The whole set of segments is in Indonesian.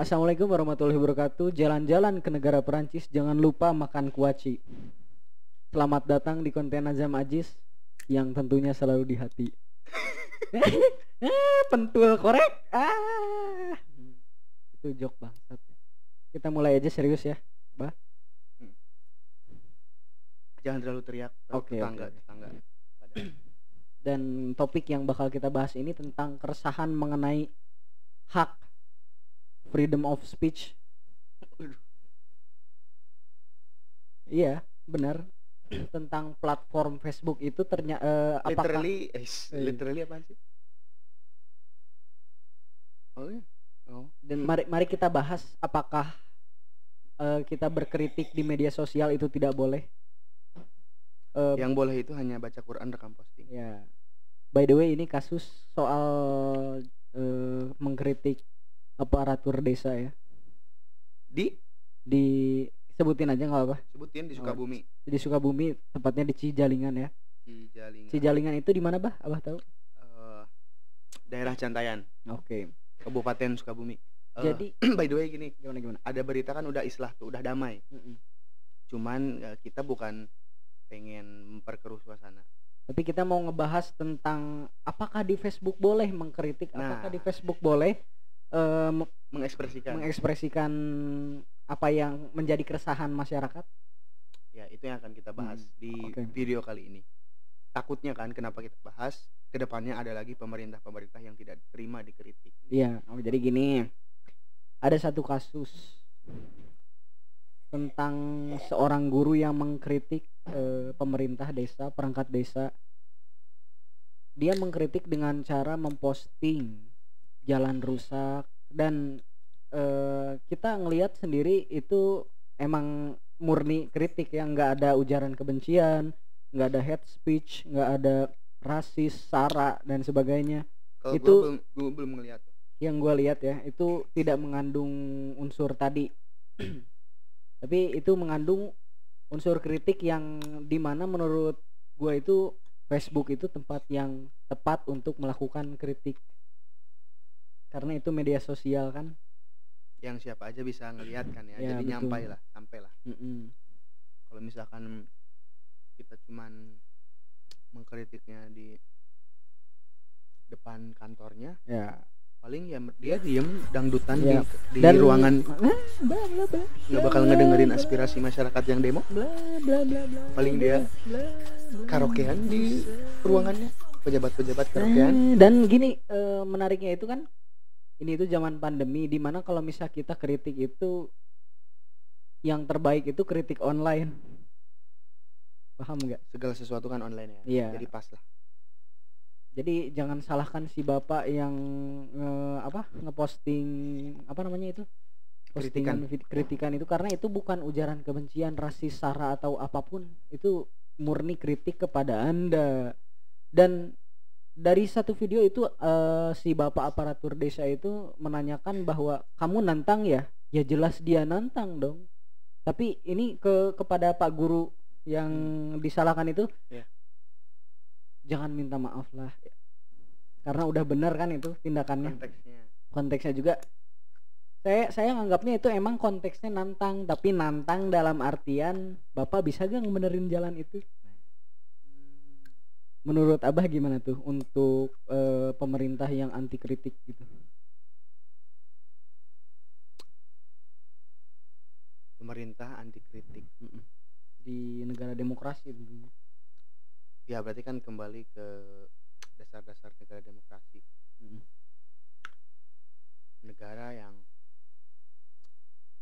Assalamualaikum warahmatullahi wabarakatuh. Jalan-jalan ke negara Perancis, jangan lupa makan kuaci. Selamat datang di konten Azam Ajis yang tentunya selalu di hati. Pentul korek. Itu jok bangsat. Kita mulai aja serius ya, Bah. Jangan terlalu teriak. Oke. Tetangga. Dan topik yang bakal kita bahas ini tentang keresahan mengenai hak freedom of speech. Iya, benar. Tentang platform Facebook itu ternyata literally apaan sih? Oh iya. Oh. Dan mari kita bahas apakah kita berkritik di media sosial itu tidak boleh. Yang boleh itu hanya baca Quran, rekam posting. Ya. By the way, ini kasus soal mengkritik aparatur desa ya. Disebutin aja nggak apa? Sebutin di Sukabumi. Di Sukabumi, tepatnya di Cijalingan ya. Cijalingan itu di mana, Bah? Abah tahu? Daerah Cantayan. Oke. Kabupaten Sukabumi. Jadi by the way gini, gimana? Ada berita kan udah islah tuh, udah damai. Cuman kita bukan pengen memperkeruh suasana. Tapi kita mau ngebahas tentang apakah di Facebook boleh mengkritik, apakah di Facebook boleh mengekspresikan apa yang menjadi keresahan masyarakat. Ya, itu yang akan kita bahas di video kali ini. Takutnya kan kenapa kita bahas, kedepannya ada lagi pemerintah yang tidak terima dikritik. Iya, jadi gini, ada satu kasus tentang seorang guru yang mengkritik pemerintah desa, perangkat desa. Dia mengkritik dengan cara memposting jalan rusak dan kita ngelihat sendiri itu emang murni kritik yang nggak ada ujaran kebencian, nggak ada hate speech, nggak ada rasis, sara dan sebagainya. Kalau itu gue belum ngelihat. Yang gue lihat ya, itu tidak mengandung unsur tadi. Tapi itu mengandung unsur kritik yang dimana menurut gue itu Facebook itu tempat yang tepat untuk melakukan kritik, karena itu media sosial kan, yang siapa aja bisa ngelihat kan ya. Jadi sampailah. Kalau misalkan kita cuman mengkritiknya di depan kantornya, ya paling ya dia diem dangdutan di ruangan, nggak bakal ngedengerin aspirasi masyarakat yang demo. Paling dia karaokean di ruangannya, pejabat karaokean. Dan gini, menariknya itu kan ini itu zaman pandemi, dimana kalau misal kita kritik itu yang terbaik itu kritik online. Paham nggak? Segala sesuatu kan online ya. Iya. Jadi pas lah. Jadi jangan salahkan si bapak yang ngeposting apa namanya itu, postingan kritikan itu, karena itu bukan ujaran kebencian, rasis, sara atau apapun, itu murni kritik kepada Anda. Dan dari satu video itu si bapak aparatur desa itu menanyakan bahwa kamu nantang ya jelas dia nantang dong. Tapi ini kepada Pak Guru yang disalahkan itu, jangan minta maaf lah, karena udah benar kan itu tindakannya. Konteksnya juga saya nganggapnya itu emang konteksnya nantang, tapi nantang dalam artian bapak bisa gak ngebenerin jalan itu. Menurut Abah gimana tuh untuk pemerintah yang anti kritik gitu? Pemerintah anti kritik di negara demokrasi tentunya. Ya berarti kan kembali ke dasar-dasar negara demokrasi.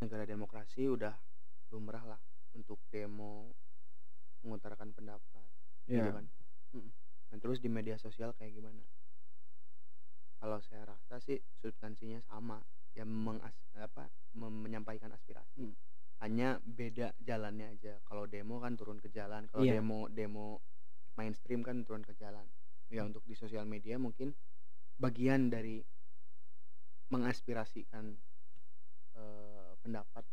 Negara demokrasi udah lumrah lah untuk demo, mengutarakan pendapat, gitu kan. Dan terus di media sosial kayak gimana? Kalau saya rasa sih substansinya sama, yang menyampaikan aspirasi. Hanya beda jalannya aja. Kalau demo kan turun ke jalan, kalau demo mainstream kan turun ke jalan. Ya untuk di sosial media mungkin bagian dari mengaspirasikan pendapat,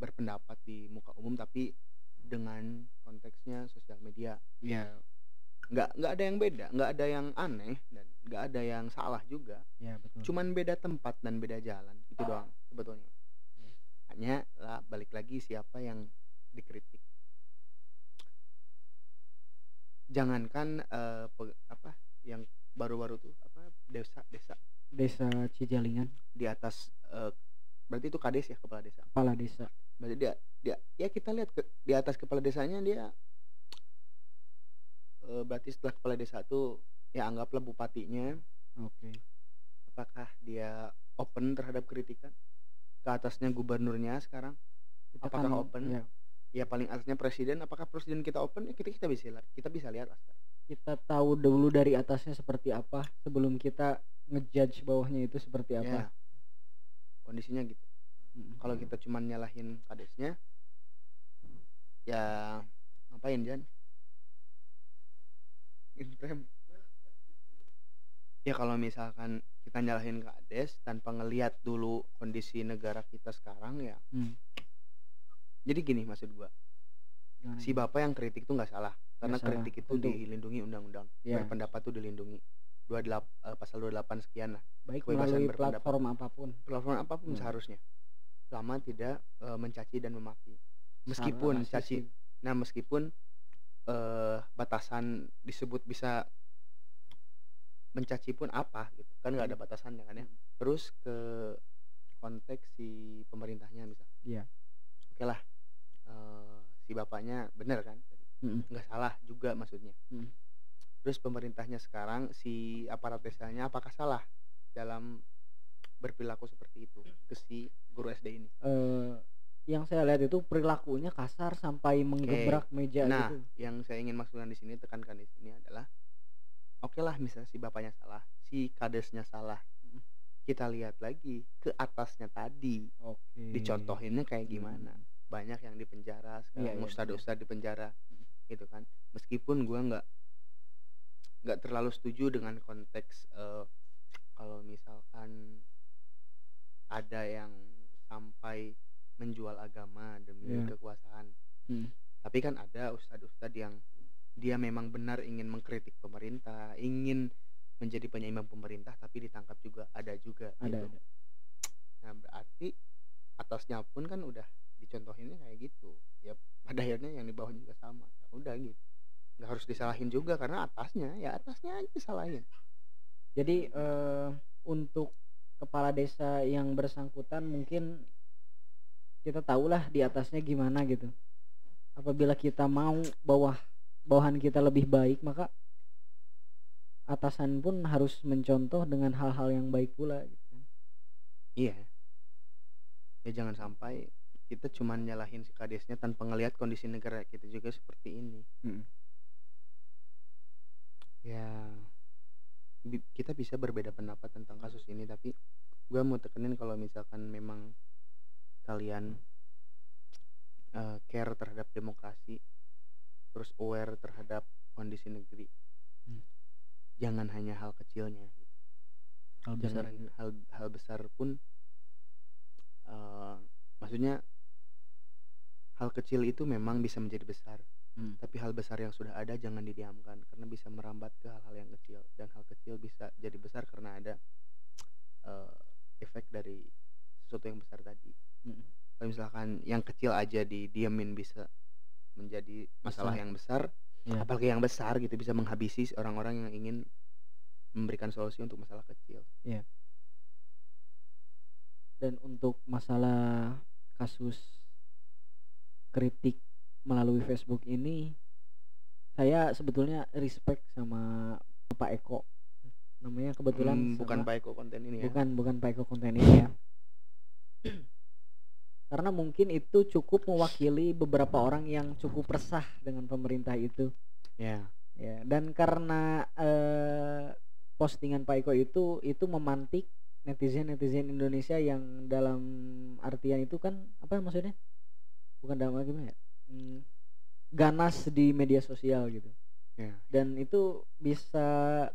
berpendapat di muka umum, tapi dengan konteksnya sosial media. nggak ada yang beda, nggak ada yang aneh dan nggak ada yang salah juga. Ya betul. Cuman beda tempat dan beda jalan itu doang sebetulnya. Hanya lah balik lagi siapa yang dikritik. Jangankan yang baru-baru tuh Desa Cijalingan di atas berarti itu kades ya, kepala desa. Berarti dia ya kita lihat di atas kepala desanya dia berarti setelah kepala desa tuh ya anggaplah bupatinya. Oke. Apakah dia open terhadap kritikan? Ke atasnya gubernurnya sekarang apakah open? Ya paling atasnya presiden, apakah presiden kita open? Ya kita bisa lihat lah sekarang. Kita tahu dulu dari atasnya seperti apa sebelum kita ngejudge bawahnya itu seperti apa. Ya, kondisinya gitu. Kalau kita cuma nyalahin kadesnya, ya ngapain Jan? Ya kalau misalkan kita nyalahin kades tanpa ngelihat dulu kondisi negara kita sekarang ya. Jadi gini maksud gua. Gimana? Si bapak yang kritik tuh nggak salah karena kritik itu dilindungi undang-undang. Berpendapat tuh dilindungi. Pasal 28 sekian lah. Baik melalui platform apapun seharusnya. Selama tidak mencaci dan memaki. Meskipun caci. Nah, meskipun batasan disebut bisa mencaci pun apa gitu. Kan nggak ada batasannya kan ya. Terus ke konteks si pemerintahnya misalnya. Iya. Oke lah. Si bapaknya benar kan tadi. Nggak salah juga maksudnya. Terus pemerintahnya sekarang si aparat desanya apakah salah dalam berperilaku seperti itu ke si guru SD ini? Yang saya lihat itu perilakunya kasar sampai menggebrak meja nah, gitu. Yang saya ingin maksudkan di sini, tekankan di sini adalah oke lah misalnya si bapaknya salah, si kadesnya salah. Kita lihat lagi ke atasnya tadi. Dicontohinnya kayak gimana? Banyak yang dipenjara sekarang, ustadz di penjara gitu kan. Meskipun gua nggak terlalu setuju dengan konteks kalau misalkan ada yang sampai menjual agama demi kekuasaan. Tapi kan ada ustadz yang dia memang benar ingin mengkritik pemerintah, ingin menjadi penyeimbang pemerintah, tapi ditangkap juga ada gitu. Nah berarti atasnya pun kan udah dicontohinnya kayak gitu ya, pada akhirnya yang di bawah juga sama ya udah gitu, nggak harus disalahin juga karena atasnya aja salahin. Jadi untuk kepala desa yang bersangkutan mungkin kita tahulah di atasnya gimana gitu. Apabila kita mau bawahan kita lebih baik, maka atasan pun harus mencontoh dengan hal-hal yang baik pula gitu kan. Iya. Ya jangan sampai kita cuma nyalahin si kadesnya tanpa ngelihat kondisi negara kita juga seperti ini. Ya kita bisa berbeda pendapat tentang kasus ini, tapi gue mau tekenin kalau misalkan memang kalian care terhadap demokrasi, terus aware terhadap kondisi negeri, jangan hanya hal kecilnya gitu. Hal besar pun maksudnya hal kecil itu memang bisa menjadi besar, tapi hal besar yang sudah ada jangan didiamkan karena bisa merambat ke hal-hal yang kecil, dan hal kecil bisa jadi besar karena ada efek dari sesuatu yang besar tadi. Kalau misalkan yang kecil aja didiamin bisa menjadi masalah yang besar, apalagi yang besar gitu bisa menghabisi orang-orang yang ingin memberikan solusi untuk masalah kecil. Dan untuk masalah kasus kritik melalui Facebook ini, saya sebetulnya respect sama Pak Eko. Namanya kebetulan bukan Pak Eko konten ini ya. Bukan Pak Eko konten ini ya. Karena mungkin itu cukup mewakili beberapa orang yang cukup resah dengan pemerintah itu. Ya, dan karena postingan Pak Eko itu memantik netizen Indonesia yang dalam artian itu kan apa maksudnya? Bukan dalam gimana ya? Ganas di media sosial gitu. Dan itu bisa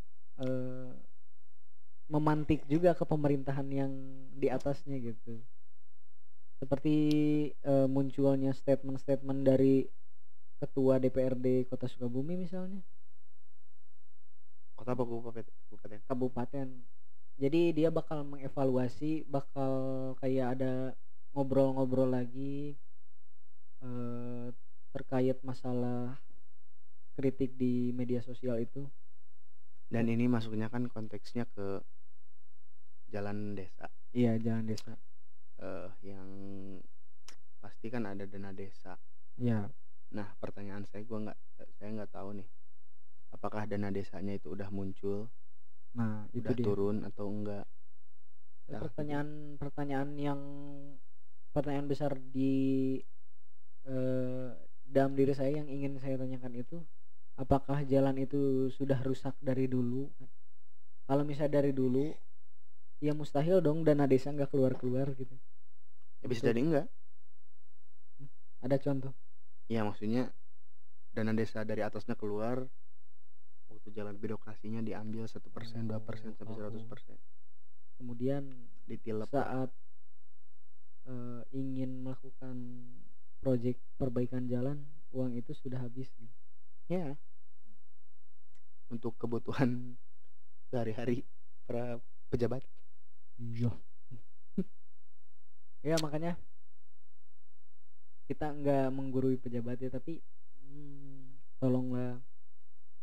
memantik juga ke pemerintahan yang di atasnya gitu. Seperti munculnya statement dari ketua DPRD Kota Sukabumi misalnya, Kota apa kabupaten? Kabupaten. Jadi dia bakal mengevaluasi, bakal kayak ada ngobrol-ngobrol lagi terkait masalah kritik di media sosial itu. Dan ini masuknya kan konteksnya ke jalan desa. Iya, jalan desa. Yang pasti kan ada dana desa. Iya. Nah, pertanyaan saya nggak tahu nih, apakah dana desanya itu udah muncul, Itu udah dia. turun atau enggak. Nah, pertanyaan besar di dalam diri saya yang ingin saya tanyakan itu, apakah jalan itu sudah rusak dari dulu? Kalau misalnya dari dulu, ya mustahil dong dana desa nggak keluar gitu. Ya bisa jadi enggak. Ada contoh? Ya maksudnya dana desa dari atasnya keluar, waktu jalan birokrasinya diambil 1%, 2% sampai 100%. Kemudian ditilep saat ingin melakukan proyek perbaikan jalan, uang itu sudah habis gitu. Ya. Untuk kebutuhan sehari-hari para pejabat. Iya. Ya makanya kita nggak menggurui pejabat ya, tapi tolonglah,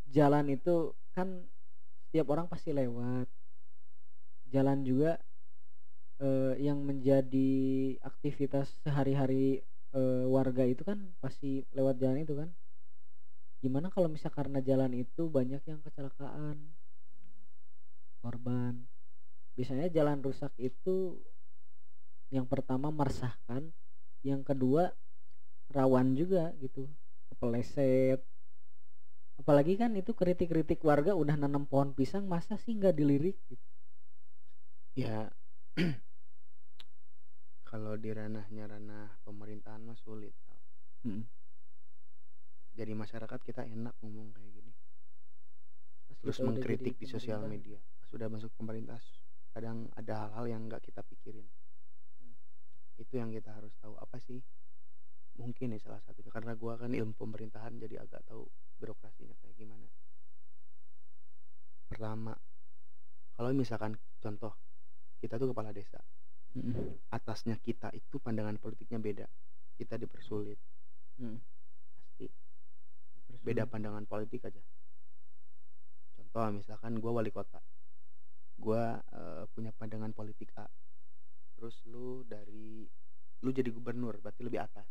jalan itu kan setiap orang pasti lewat. Jalan juga yang menjadi aktivitas sehari-hari warga itu kan pasti lewat jalan itu kan. Gimana kalau misal karena jalan itu banyak yang kecelakaan, korban. Biasanya jalan rusak itu yang pertama meresahkan, yang kedua rawan juga gitu, kepeleset. Apalagi kan itu kritik-kritik warga udah nanam pohon pisang, masa sih nggak dilirik gitu. Ya kalau di ranah pemerintahan mah sulit. Jadi masyarakat kita enak ngomong kayak gini, terus mengkritik di sosial media. Sudah masuk pemerintah, kadang ada hal-hal yang nggak kita pikirin. Itu yang kita harus tahu, apa sih mungkin nih salah satunya, karena gua kan ilmu pemerintahan jadi agak tahu birokrasinya kayak gimana. Pertama, kalau misalkan contoh kita tuh kepala desa, atasnya kita itu pandangan politiknya beda, kita dipersulit. Pasti beda pandangan politik aja. Contoh misalkan gue wali kota, gue punya pandangan politik A, terus lu jadi gubernur, berarti lebih atas.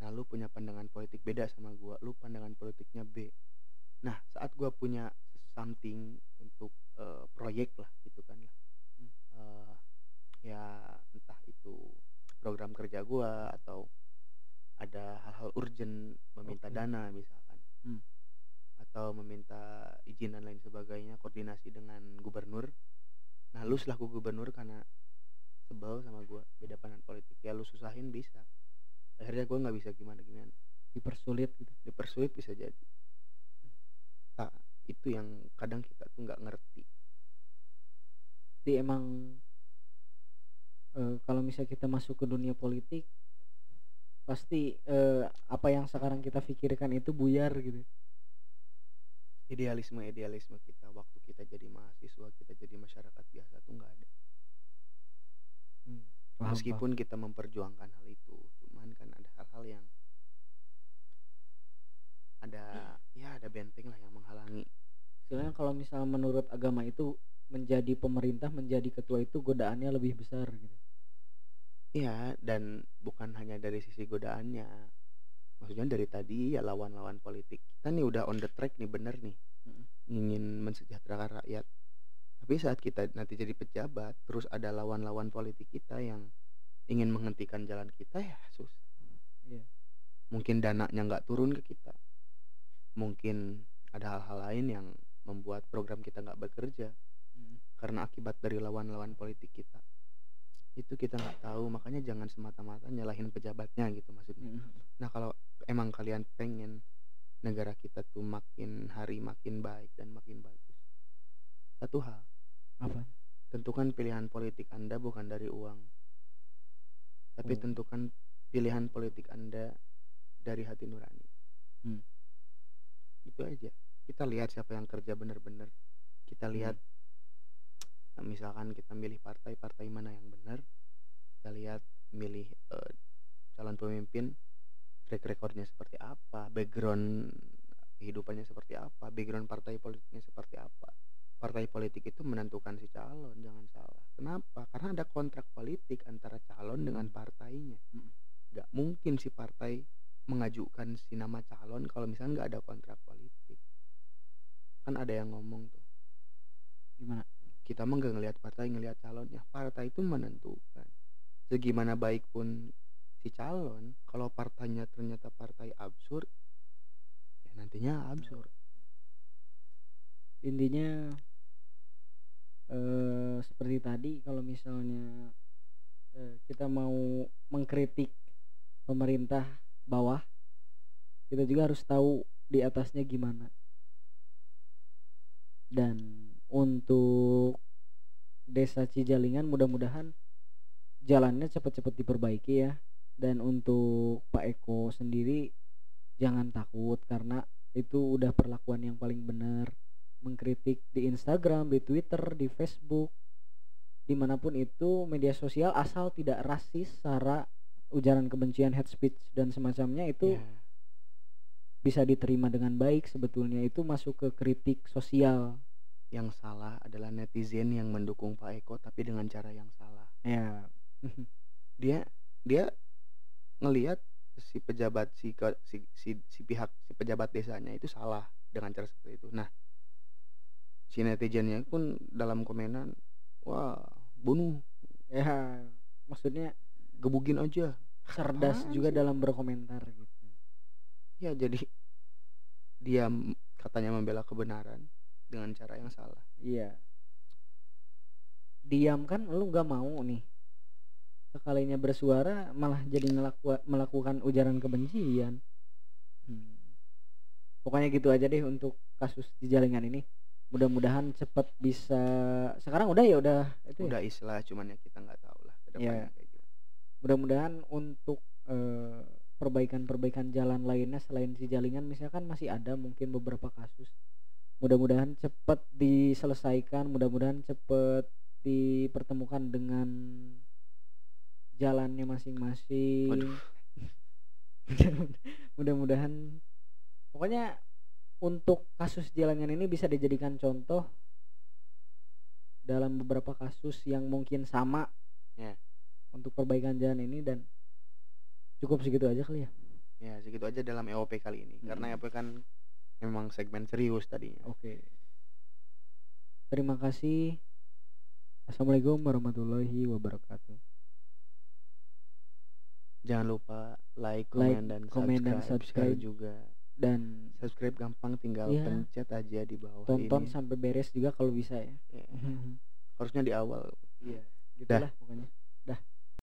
Nah lu punya pandangan politik beda sama gue, lu pandangan politiknya B. Nah saat gue punya something untuk proyek lah gitu kan lah, ya entah itu program kerja gue atau ada hal-hal urgent meminta dana misalkan, atau meminta izin dan lain sebagainya, koordinasi dengan gubernur. Nah lu selaku gubernur karena sebel sama gue, beda pandangan politik, ya lu susahin bisa, akhirnya gue nggak bisa gimana, dipersulit gitu. Dipersulit bisa jadi. Nah itu yang kadang kita tuh nggak ngerti. Jadi emang kalau misalnya kita masuk ke dunia politik, pasti apa yang sekarang kita pikirkan itu buyar gitu. Idealisme kita waktu kita jadi mahasiswa, kita jadi masyarakat biasa tuh nggak ada. Meskipun kita memperjuangkan hal itu, cuman kan ada hal-hal yang ada benteng lah yang menghalangi. Istilahnya kalau misalnya menurut agama itu menjadi pemerintah, menjadi ketua itu godaannya lebih besar gitu. Iya, dan bukan hanya dari sisi godaannya, maksudnya dari tadi ya lawan-lawan politik kita nih udah on the track nih, bener nih, ingin mensejahterakan rakyat. Tapi saat kita nanti jadi pejabat, terus ada lawan-lawan politik kita yang ingin menghentikan jalan kita, ya susah. Mungkin dananya nggak turun ke kita, mungkin ada hal-hal lain yang membuat program kita nggak bekerja karena akibat dari lawan-lawan politik kita. Itu kita nggak tahu, makanya jangan semata-mata nyalahin pejabatnya gitu maksudnya. Nah kalau emang kalian pengen negara kita tuh makin hari makin baik dan makin bagus, satu hal, apa? Tentukan pilihan politik Anda bukan dari uang, tapi tentukan pilihan politik Anda dari hati nurani. Itu aja. Kita lihat siapa yang kerja bener-bener, Kita lihat misalkan kita milih partai mana yang benar, kita lihat milih calon pemimpin, track recordnya seperti apa, background kehidupannya seperti apa, background partai politiknya seperti apa. Partai politik itu menentukan si calon, jangan salah. Kenapa? Karena ada kontrak politik antara calon dengan partainya. Gak mungkin si partai mengajukan si nama calon kalau misalnya nggak ada kontrak politik. Kan ada yang ngomong tuh, Gimana? kita mah nggak ngelihat partai, ngelihat calonnya. Partai itu menentukan. Segimana baik pun si calon, kalau partainya ternyata partai absurd, ya nantinya absurd. Intinya seperti tadi, kalau misalnya kita mau mengkritik pemerintah bawah, kita juga harus tahu di atasnya gimana. Dan untuk Desa Cijalingan mudah-mudahan jalannya cepat-cepat diperbaiki ya. Dan untuk Pak Eko sendiri jangan takut, karena itu udah perlakuan yang paling benar. Mengkritik di Instagram, di Twitter, di Facebook, dimanapun itu media sosial, asal tidak rasis, sara, ujaran kebencian, hate speech dan semacamnya, itu bisa diterima dengan baik. Sebetulnya itu masuk ke kritik sosial. Yang salah adalah netizen yang mendukung Pak Eko tapi dengan cara yang salah. Ya. dia ngelihat si pejabat si pihak si pejabat desanya itu salah dengan cara seperti itu. Nah, si netizennya pun dalam komenan, wah bunuh, Ya, maksudnya gebugin aja. cerdas juga dalam berkomentar gitu. Ya, jadi dia katanya membela kebenaran dengan cara yang salah. Iya. Diam kan lu nggak mau nih. Sekalinya bersuara malah jadi melakukan ujaran kebencian. Pokoknya gitu aja deh untuk kasus Cijalingan ini. Mudah-mudahan cepat bisa. Sekarang udah ya udah itu. Udah istilah, cuman ya kita nggak tahu lah ke depannya kayak gimana. Mudah-mudahan untuk perbaikan jalan lainnya selain Cijalingan misalkan masih ada mungkin beberapa kasus. Mudah-mudahan cepat diselesaikan, mudah-mudahan cepat dipertemukan dengan jalannya masing-masing. Mudah-mudahan pokoknya untuk kasus Cijalingan ini bisa dijadikan contoh dalam beberapa kasus yang mungkin sama untuk perbaikan jalan ini. Dan cukup segitu aja kali ya. Ya, segitu aja dalam EOP kali ini. Karena EOP kan memang segmen serius tadinya. Oke. Terima kasih. Assalamualaikum warahmatullahi wabarakatuh. Jangan lupa like, komen dan subscribe juga. Dan subscribe gampang, tinggal pencet aja di bawah. Tonton sampai beres juga kalau bisa ya. Harusnya di awal. Iya, gitulah pokoknya.